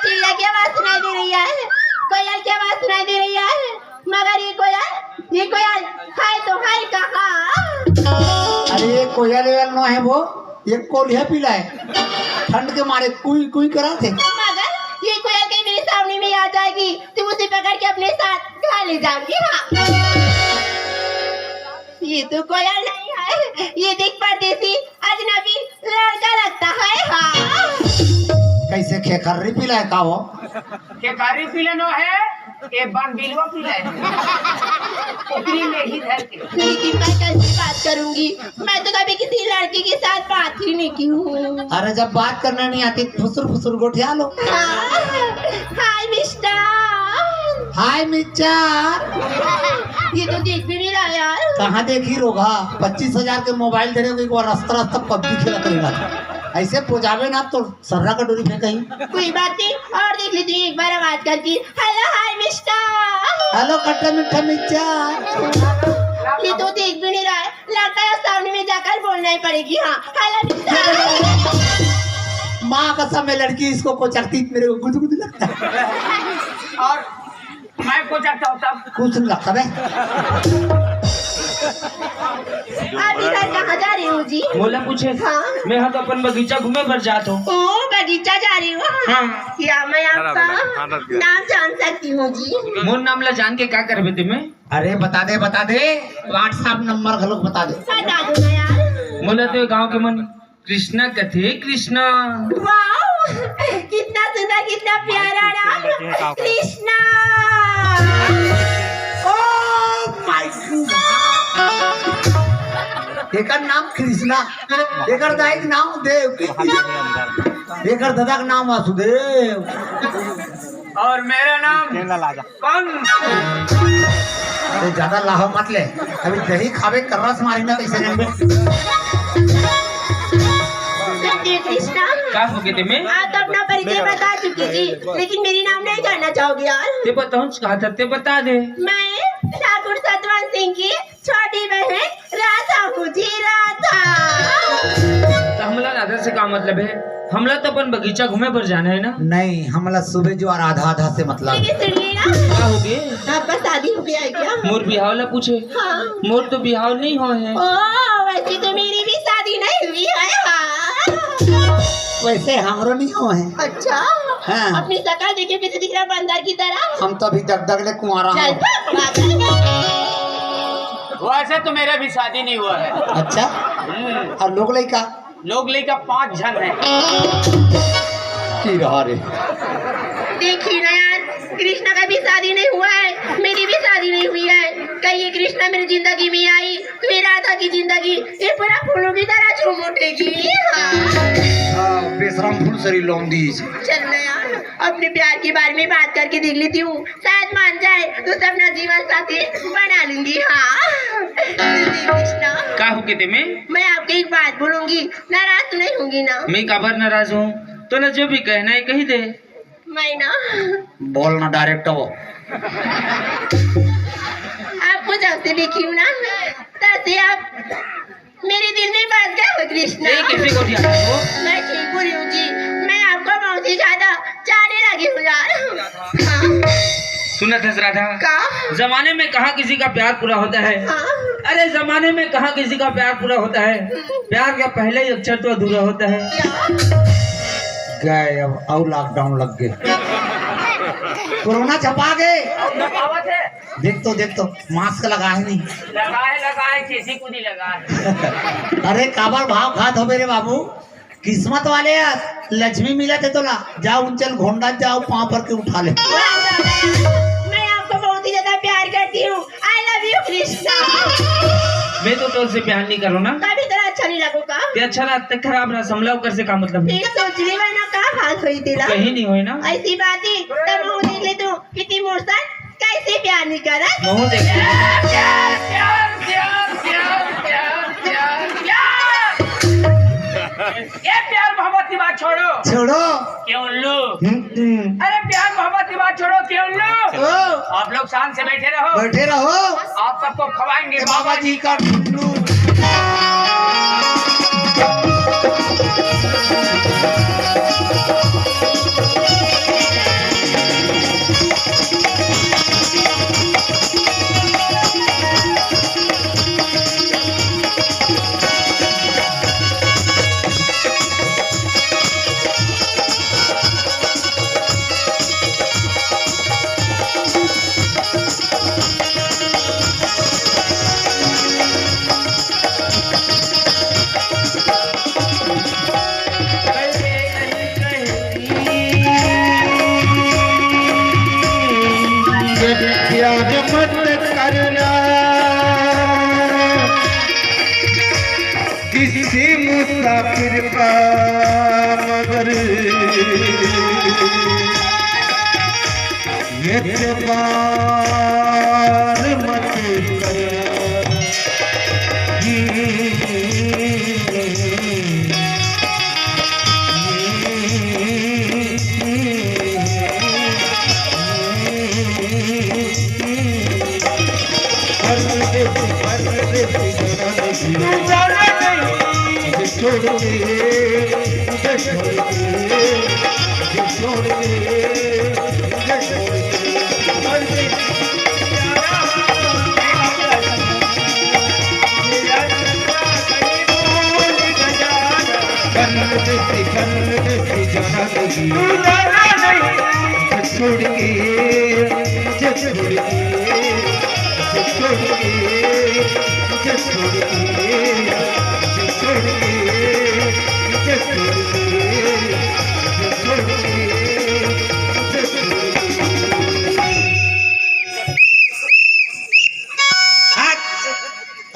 चिड़िया की आवाज सुनाई दे रही है, कोयल की आवाज सुनाई दे रही है, मगर ये कोयल है तो है कहाँ? अरे कोयल न है वो, ये कोलिया पीला है, ठंड के मारे कुई कुई करा थे। मगर ये कोयल कहीं मेरे सामने में आ जाएगी तो उसे पकड़ के अपने साथ घर ले जाऊंगी। हाँ, ये तो कोयल नहीं है, ये दिख परदेसी अजनबी लड़का लगता है। हाँ, कैसे खेखर्री पीला है का वो? खेखर्री पीला नो है, ये बंबिलवा पीला है। उतरी में ही धर के। लेकिन मैं कैसे बात करूंगी, मैं तो कभी किसी लड़की के साथ बात ही नहीं की हूँ। अरे जब बात करना नहीं आती फुसुर फुसुर गोठिया लो। हाय मिस्टर। हाय मिस्टर। ये तो देख भी नहीं रहा यार। कहाँ देखी रोगा? 25,000 के मोबाइल दे रहे हो, एक बार रास्ता पबजी खेला करेगा। ऐसे पुजावे ना तो सर्रा का डोरी फेंक कहीं। कोई बात नहीं, और देख लीजिए एक बार आवाज करके। Hello hi mister. हेलो कट्टा मीठा मिर्चा। ये तो देख भी नहीं रहा है, लगता है सामने में जाकर बोलना ही पड़ेगी। हाँ हेलो मिस्टर। माँ कसम में लड़की इसको कोचकती मेरे को गुदगुद लगता है। और मैं कोचकता हूँ तब कुछ नहीं लगता बे। आप इधर कहाँ जा रही हो जी? बोला पूछे। हाँ? मैं हाँ तो अपन बगीचा घूमे भर जाता हूँ। ओ बगीचा जा रही हो? हाँ। क्या मैं आपका नाम जान सकती हूँ जी? मोर नाम ला जान के क्या करबे तुम्हें? अरे बता दे व्हाट्सएप नंबर घलोक बता दे। बता दो ना यार। मोला तो गाँव के मन कृष्णा कथे कृष्णा। वाओ, कितना सुंदर, कितना प्यारा नाम, कृष्णा। एकर नाम कृष्णा, एकर दाई के नाम देव, एकर दादा का नाम वासुदेव, और मेरा नाम कौन? अरे ज्यादा लाभ मत ले, अभी दही खावे कर रस मारी ना कैसे कृष्णा, क्या हो गए तुम्हें? आप तो अपना परिचय बता चुके जी, लेकिन मेरी नाम नहीं जानना चाहोगे यार? ते बताऊँ कहा था ते बता दे। मैं ठाकुर सतवंत सिंह की छोटी बहन राधा हूँ जी, राधा। तो हमला राधा से क्या मतलब है? हमला तो अपन बगीचा घूमे भर जाना है ना? नहीं, हमला सुबह जो और आधा आधा से मतलब। लेकिन सुनिए ना, क्या हो गए? आपका शादी हो गया है क्या? मोर बिहाव ला पूछे। हाँ। मोर तो बिहाव नहीं हो है। ओ, वैसे तो मेरी भी शादी नहीं हुई है। हाँ। वैसे हमरो नहीं हो है। अच्छा। हाँ। अपनी शक्ल देखे कैसे दिख रहा है, बंदर की तरह? हम तो अभी दग ले कुंवारा चल हूँ। वैसे तो मेरा भी शादी नहीं हुआ है। अच्छा, और लोग लड़का लोग लेकर 5 जन है। की रहा रे। देखिए ना यार, कृष्णा का भी शादी नहीं हुआ है, मेरी भी शादी नहीं हुई है। कहीं ये कृष्णा मेरी जिंदगी में आई तो ये राधा की जिंदगी ये पूरा फूलों की तरह झूम उठेगी। हाँ। बेशरम फूल सरी लौंदी। चल ना यार, अपने प्यार के बारे में बात करके देख लेती हूँ, शायद मान जाए तो सब अपना जीवन साथी बना लूंगी। हाँ कृष्णा, क्या हो गए तुम्हें? मैं आपको एक बात बोलूंगी, नाराज तो नहीं होंगी ना? मैं काबर नाराज हूँ? तो ना जो भी कहना है कही दे। मैं ना बोलना डायरेक्ट हो। आपको जब से देखी हूँ ना तब से आप मेरे दिल में बस गए हो कृष्णा। किसी को दिया वो? मैं ठीक हो रही हूँ जी, मैं आपको बहुत ही ज्यादा चाहने लगी हूँ यार। हाँ। सुना था राधा? का? जमाने में कहाँ किसी का प्यार पूरा होता है? हाँ। अरे जमाने में कहाँ किसी का प्यार पूरा होता है? प्यार का पहले ही अक्षर तो अधूरा होता है। क्या? गए अब और लॉकडाउन लग गए, कोरोना छपा गए। देख तो मास्क लगा है नहीं। लगाए किसी को नहीं लगा है। अरे काबर भाव खात हो मेरे बाबू, किस्मत वाले यार, लक्ष्मी मिला थे तो ला जाओ उनचल घोंडा जाओ पाँव भर के उठा ले। मैं आपको बहुत ही ज्यादा प्यार करती हूँ। I love you Krishna. मैं तो तुझसे से प्यार नहीं करो ना। कभी तरह अच्छा नहीं लगूगा। ते अच्छा ना ते खराब ना समलाव कर से का मतलब है? ठीक सोच ली वरना कहाँ बात हुई थी ना? कहीं नहीं हुई ना। ऐसी बात ही तब मुँह देख ले तू कितनी मुर्सन कैसे प्यार नहीं करा? मुँह देख ये प्यार मोहब्बत की बात छोड़ो। क्यों उल्लू? अरे प्यार मोहब्बत की बात छोड़ो, क्यों उल्लू? आप लोग शांत से बैठे रहो। आप सबको खवाएंगे बाबा जी का टुल्लू। का मगर एतबार मत कर छोड़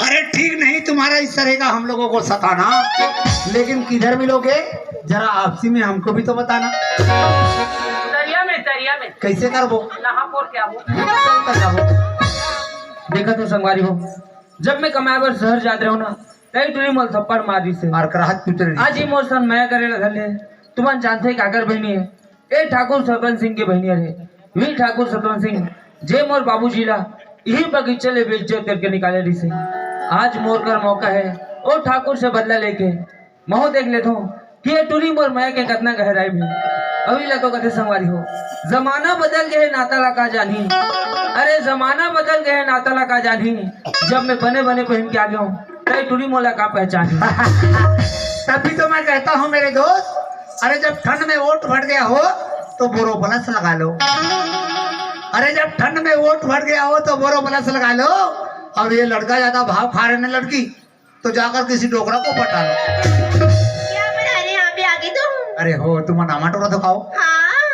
अरे ठीक नहीं तुम्हारा इस तरह का हम लोगों को सताना, लेकिन किधर मिलोगे जरा आपसी में हमको भी तो बताना। तरिया में कैसे करबो नहापुर क्या हो देखा तो संगवारी हो, जब मैं कमाए बर शहर जाते रहो ना कई टूरी मोल थप्पड़ मारी से और कराहत पीटे रही। आज ही मोसन मैं करे लगल तुम्हारे जानते काकर बहनी है ए ठाकुर सतवन सिंह के बहनी है वी ठाकुर सतवन सिंह जे मोर बाबूजी ला यही बगीचे ले बेइज्जत करके निकाले रही से। आज मोर कर मौका है ओ ठाकुर से बदला लेके महो देख ले तो कि ये टूरी मोर मैं के कितना गहराई में अभी ला तो कथे संगवारी हो, जमाना बदल गए नाता ला का जानी। अरे जमाना बदल गए नाता ला का जानी, जब मैं बने बने पहन के आ गया हूँ तय टूरी मोला का पहचानी। तभी तो मैं कहता हूँ मेरे दोस्त, अरे जब ठंड में वोट बढ़ गया हो तो बोरो प्लस लगा लो। अरे जब ठंड में वोट बढ़ गया हो तो बोरो प्लस लगा लो। और ये लड़का ज्यादा भाव खा रहे ना लड़की तो जाकर किसी डोकरा को पटा लो। क्या बना रहे यहाँ पे आगे तुम? अरे हो तुम टमाटो तो खाओ। हाँ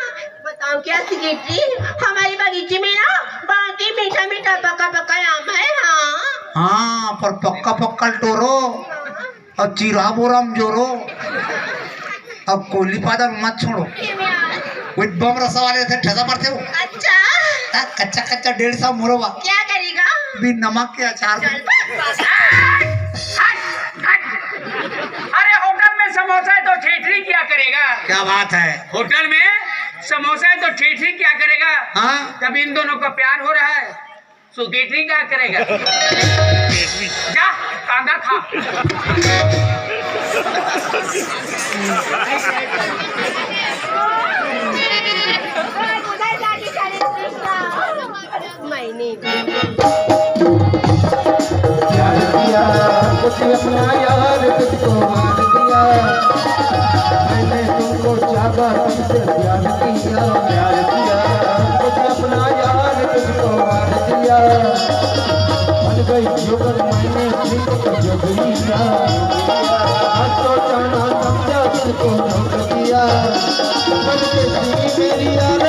बताओ क्या सेक्रेटरी, हमारे बगीचे में ना बाकी मीठा मीठा पका पका आम है। हाँ पर पक्का पक्का टोरो और चिरा बोरम जोरो, अब कोली पादन मत छोड़ो। कोई बम रसा वाले थे ठसा पड़ते हो। अच्छा कच्चा कच्चा 150 मुरवा क्या करेगा? भी नमक के अचार में। अरे होटल में समोसा है तो ठेठरी क्या करेगा? क्या बात है, होटल में समोसा है तो ठेठरी क्या करेगा? हाँ जब इन दोनों का प्यार हो रहा है सुकेटरी क्या करेगा? जा कांदा खा। मैंने प्यार किया कुछ अपना यार तुझको मान दिया, मैंने तुमको चाहा तुमसे प्यार किया। प्यार किया कुछ अपना यार तुझको मान दिया, बन गई जोकर मैंने तुमको जोगिया। आज तो जाना समझा तुझको धोख दिया, मेरी यार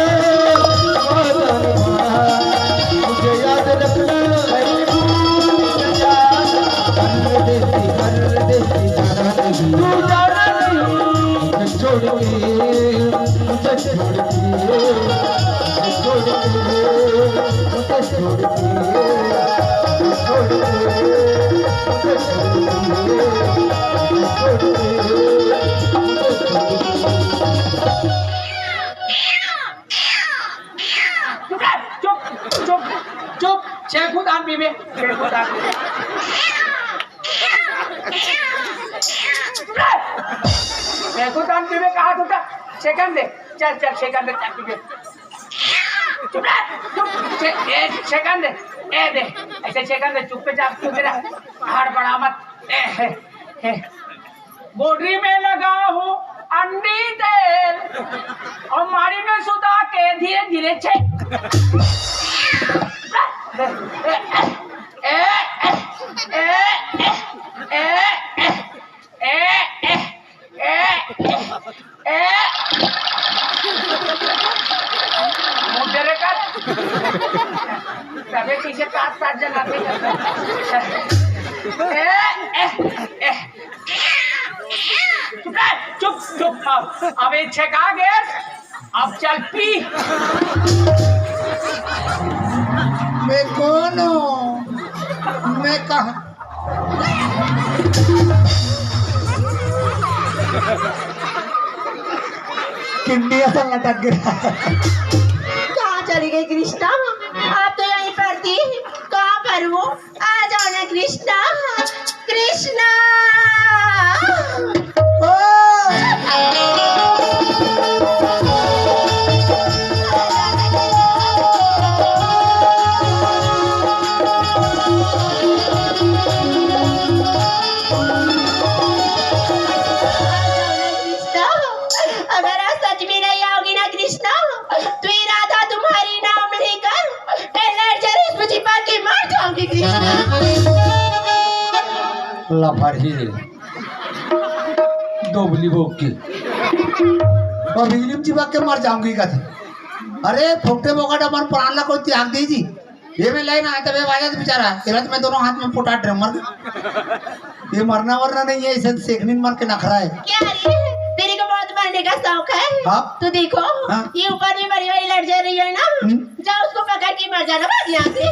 मुझे याद रखना छोड़ के मुझे छोड़ चुप शेखुदान बीबी शेखुदान बीबी कहा था सेकंड दे चल चल सेकंड दे सेकंड दे ए दे ऐसे सेकंड दे चुप पे जा चुप पे हार बड़ा मत ए बॉडी में लगा हूँ अंडी तेल और मारी में सुधा के धीरे धीरे पीछे पाँच जगह पे चुप चुप अब ये छका गैस अब चल पी मैं कौन हूँ? मैं कहा किन्नी ऐसा लटक गया। कहाँ चली गई कृष्णा? आप तो यहीं पर थी। कहाँ पर हो? आ जाओ ना कृष्णा। कृष्णा अगर आप सच में नहीं आओगी ना कृष्णा तो ये राधा तुम्हारी नाम लेकर एलर्जी मुझे पार के मार जाऊंगी कृष्णा। लापरही दोबली भोग की और बिजली चिपक के मर जाऊंगी कथे। अरे फोकटे बोका मन प्राण ला कोई त्याग दीजी ये में लाइन आया तब आया बेचारा तुरंत में दोनों हाथ में पोटा ड्रमर ये मरना वरना नहीं है इसे सेकनी मर के नखरा है। क्या रे तेरे को बहुत मरने का शौक है? हाँ? तो देखो हाँ? ये ऊपर में मरी हुई लड़ जा रही है ना जाओ उसको पकड़ के मर जाना भाग यहाँ से।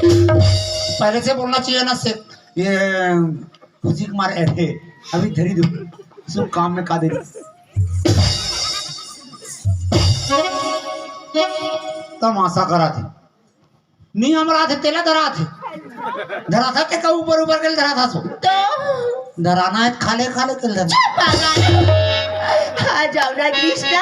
पहले से बोलना चाहिए ना से ये खुशी कुमार ऐसे अभी धरी दो सब काम में का दे तमाशा करा थे नहीं हमरा थे तेला धरा था ते का ऊपर ऊपर के धरा था सो तो धराना है खाले खाले के धरा पागल आ जाओ ना कृष्णा।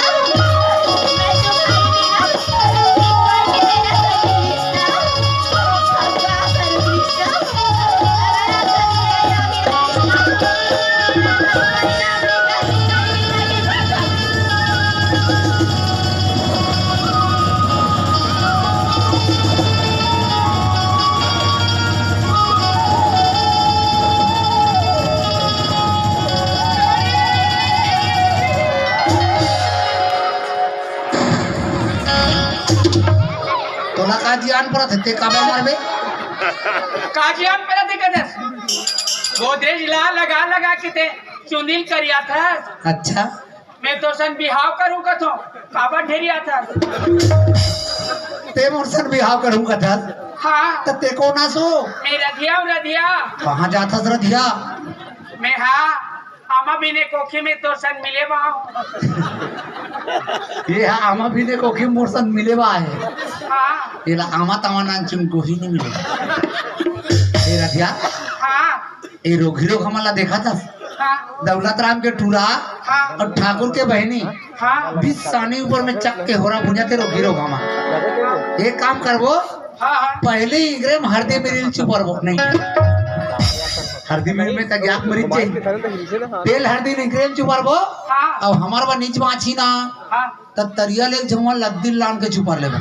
तोला का जियान परत है ते काबा मारबे काजियान मेरा दिक्कत है गोदरेज ला लगा लगा के ते चुनिल करिया था। अच्छा मैं तो सन बिहाव करूँ कथो काबा ढेरिया था। ते मोरसन बिहाव करूं कथा हाँ त ते को ना सो मैं रधिया कहां जाथा रधिया मैं हाँ आमा भी ने कोखी में तो सन मिले वहाँ ये आमा भी ने को की मोरसन मिले बा है हाँ ये ला आमा तवाना चिम को ही नहीं मिले ये रधिया हाँ ये रोगिरो हमला देखा था हाँ दौलत राम के टूरा हाँ और ठाकुर के बहनी हाँ 20 सानी ऊपर में चक के होरा भुजा ते रोगिरो घमा एक काम करबो हाँ हाँ पहले इंग्रे में हरदे मिरिल चुपरबो नहीं हरदी मिरिल में तक मरीज चाहिए तेल हरदी इंग्रे में चुपरबो हाँ अब हमार बा नीच बाछी ना हाँ त तरिया ले झुमा लद्दिल लान के छुपर लेबो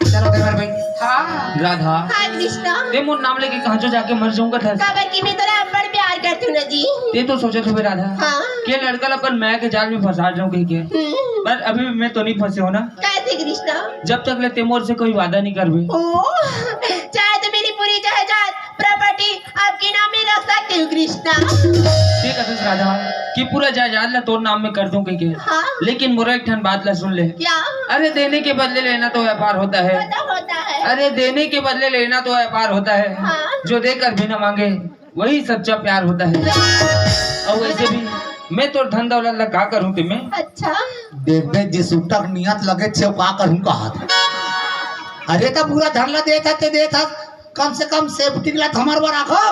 चलो देवर भाई हाँ राधा हाँ कृष्णा ते मोर नाम लेके कहाँ जो जाके मर जाऊंगा था काबर की मैं तेरा बड़ प्यार करती हूँ ना जी। ते तो सोचे थे राधा हाँ के लड़का अपन मैं के जाल में फंसा जाऊं कहीं के पर अभी भी मैं तो नहीं फंसे हो ना कैसे कृष्णा? जब तक ले तेमोर से कोई वादा नहीं करवे ओ चाहे तो मेरी पूरी जायदाद प्रॉपर्टी आपके नाम में रख सकते हो कृष्णा। ठीक है राधा कि पूरा जायदाद ला तोर नाम में कर दूं कहीं के हाँ लेकिन मोरा एक ठन बात ला सुन ले क्या अरे देने के बदले लेना तो व्यापार होता है होता है? अरे देने के बदले लेना तो व्यापार होता है हाँ। जो देकर भी ना मांगे वही सच्चा प्यार होता है। और वैसे भी मैं तो धन दौलत ला का करूं तुम्हें अच्छा देख दे जिस उठक नियत लगे छे का करूं कहा अरे तो पूरा धन ला देता ते देता कम से कम सेफ्टी ला हमार बा राखो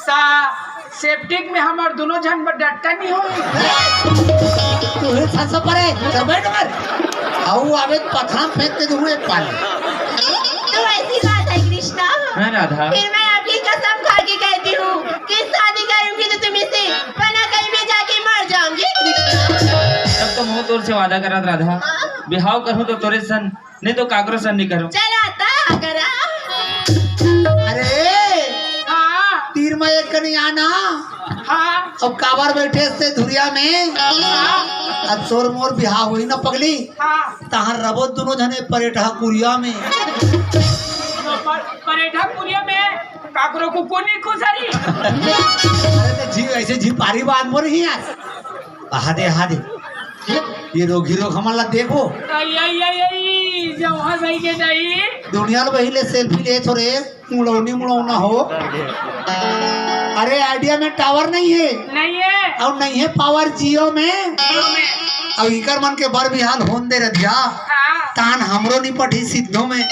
सा सेप्टिक में हमार दोनों जन पर डटता नहीं हो तू हे सांस परे चल बैठ मर आऊ आवे पथरा फेंक के दूं एक पाल तो ऐसी बात है कृष्णा। हाँ राधा फिर मैं आपकी कसम खा के कहती हूँ कि शादी करूंगी तो तुम इसे वरना कहीं भी जाके मर जाऊंगी कृष्णा। तब तो मैं तोर से वादा करा राधा बिहाव करूं तो तोरे सन नहीं तो काकरो सन नहीं करूं चला था करा अरे हाँ तीर में एक कनी आना हाँ अब काबर बैठे से धुरिया में हाँ अब तोर मोर बिहार हुई ना पगली हाँ तहां रबो दोनों जने परेठा कुरिया में तो परेठा पुरिया में काकरो को कोनी खुसारी अरे तो जी ऐसे जी पारी बात बोल रही यार हादे ये रोग हीरो हमारा देखो आई जवान भाई के दाई दुनिया में पहले सेल्फी ले थोड़े मुड़ौना हो। अरे आइडिया में टावर नहीं है और नहीं है पावर जियो में अब इकर मन के बर बिहाल होन दे रधिया तान हमरो नहीं पठी सिद्धों में।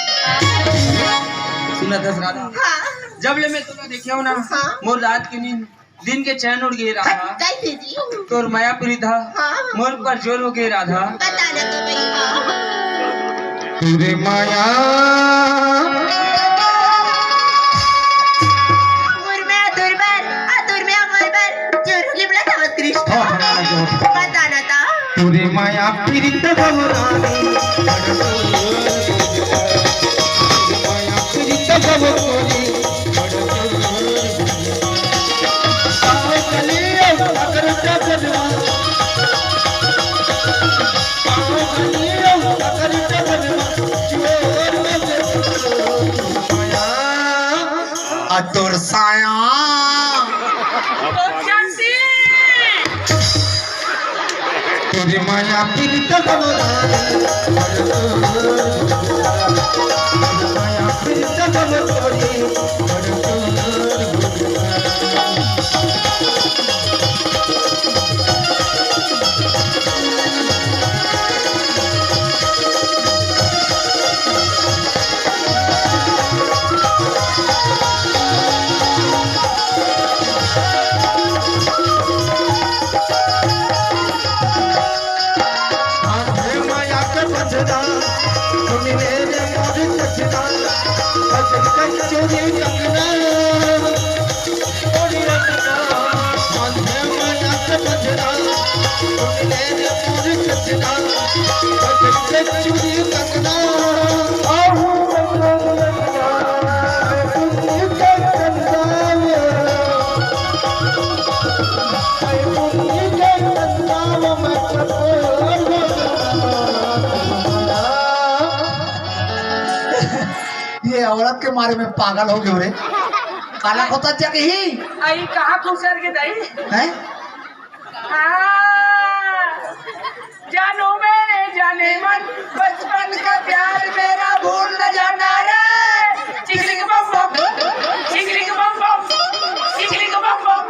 सुना दस राधा जब ले मैं तुम्हें देखियो ना मोर रात की नींद दिन के चैन उड़ गई राधा कैसे जी तोर माया प्रीत था मोर पर जोर हो गई राधा बताना तो भाई तुरे माया आतुर में अमरबर जोर लिबला था कृष्ण बताना था तुरे माया पीड़ित भवरानी माया पीड़ित भवरानी अतुर साया तुझे माया पीड़ित माया पीड़ित ये औरत के मारे में पागल हो गए रे काला होता जग ही आई कहाँ खुसर के दाई है जानो मेरे जाने मन बचपन का प्यार मेरा भूल न जाना रे चिकलिक बम बम चिकलिक बम बम चिकलिक बम बम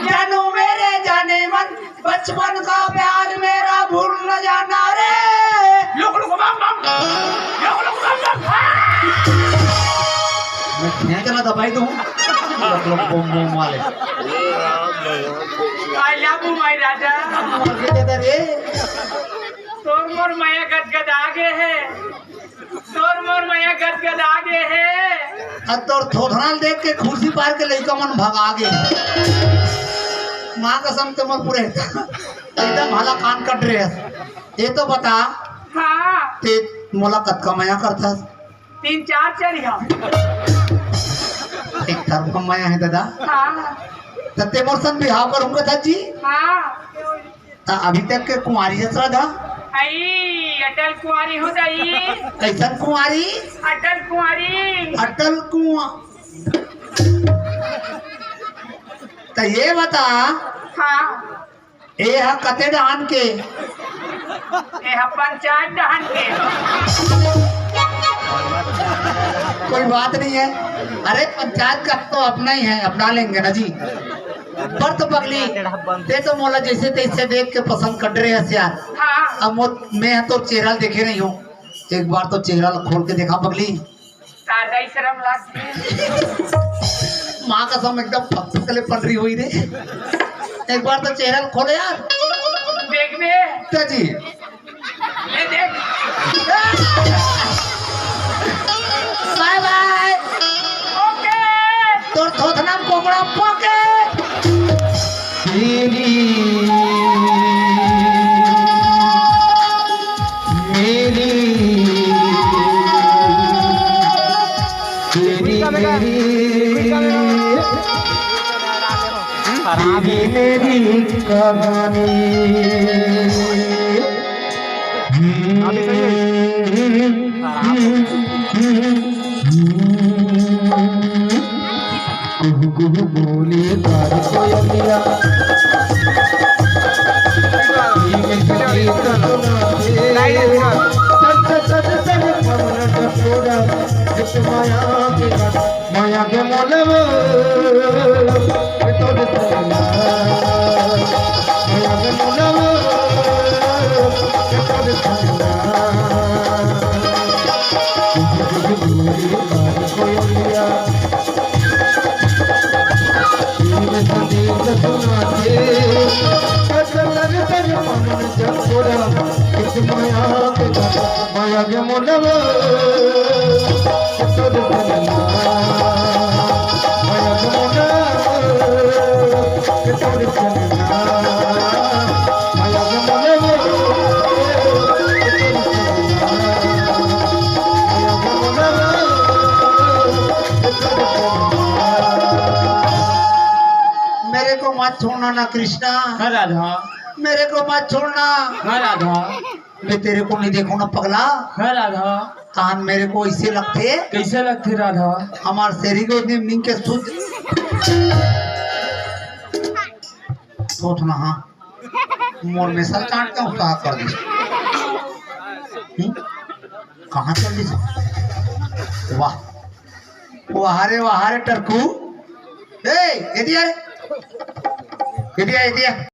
जानो मेरे जाने मन बचपन का प्यार मेरा भूल न जाना रे लुक लुक बम बम लुक बम बम मैं क्या चला भाई तू लोग बम बम वाले आई लव यू माय राजा रे तोर मोर माया गदगद आगे है तोर मोर माया गदगद आगे है तोर थोथनाल देख के खुशी पार के लइका मन भगा गे माँ कसम ते मन पूरे एकदम हाला कान कट रहे ये तो बता हाँ ते मोला कतका माया करता 3-4 चरिया एक तरफ माया है दादा हाँ तते मोर सन बिहाव करूंगा था जी हाँ ता अभी तक के कुंवारी है श्रद्धा आई अटल कुंवारी हो जाई कैसन कुंवारी अटल कुंवारी अटल कुआं तो ये बता हाँ ए हा कते डान के ए पंचायत दहन के कोई बात नहीं है अरे पंचायत का तो अपना ही है अपना लेंगे ना जी पर तो पगली ते तो मोला जैसे तैसे देख के पसंद कर रहे हैं यार हाँ अब मैं तो चेहरा देखे नहीं हूँ एक बार तो चेहरा खोल के देखा पगली सादा ही शर्म लगती माँ का सम एकदम पकले पड़ रही हुई रे एक बार तो चेहरा खोले यार देख बे तो जी ये देख बाय बाय ओके तोर थोथना कोकड़ा पोके मेरी मेरी मेरी कहानी माया के गाता माया के मोलब तोड़ सजना माया के मोलब तोड़ सजना कोयलिया संदेश सुनाते कसलर तर मन जपुरा किस माया के गाता माया के मोलब तोड़ सजना माया के मोलब तोड़ सजना माया के मोलब मेरे को मत छोड़ना ना कृष्णा, हाँ राधा, मेरे को मत छोड़ना। हाँ राधा, मैं तेरे को नहीं देखूं ना पगला। हाँ राधा। कान मेरे को इसे लगते कैसे लगते राधा? हमार शेरी को नीम के सूझ सोचना। हाँ मोर में सर काट के उठा कर दी। कहाँ चल दी? वाह वाह रे टरकू। ए ये दिया